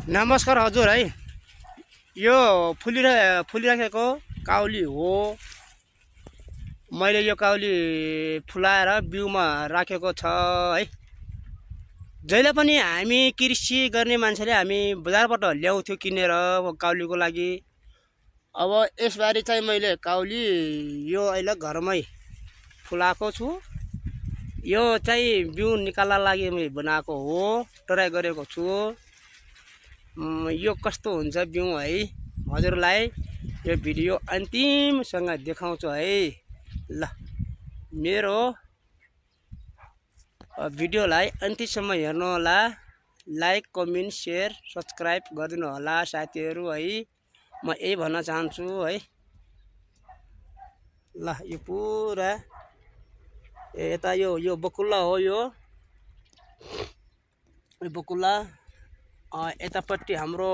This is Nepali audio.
नमस्कार हजुर है। यो फुलिराखेको काउली हो। मैले यो काउली फुलाएर बिउमा राखेको छ है। जहिले पनि हामी कृषि गर्ने मान्छेले हामी बजारबाट ल्याउँथ्यो किनेर काउलीको लागि। अब यसबारी चाहिँ मैले काउली यो अहिले घरमै फुलाएको छु। यो चाहिँ बिउ निकाल्न लागि मैले बनाएको हो, ट्राई गरेको छु। यो कस्तो हुन्छ बिउ है, हजुरलाई यो भिडियो अन्तिमसँग देखाउँछु है। ल मेरो भिडियोलाई अन्तिमसम्म हेर्नु होला। लाइक कमेन्ट शेयर सब्सक्राइब गरिदिनु होला साथीहरू है। म यही भन्न चाहन्छु है। ल यो पुरा यता यो बकुल्ला हो। यो बकुल्ला यतापट्टि हाम्रो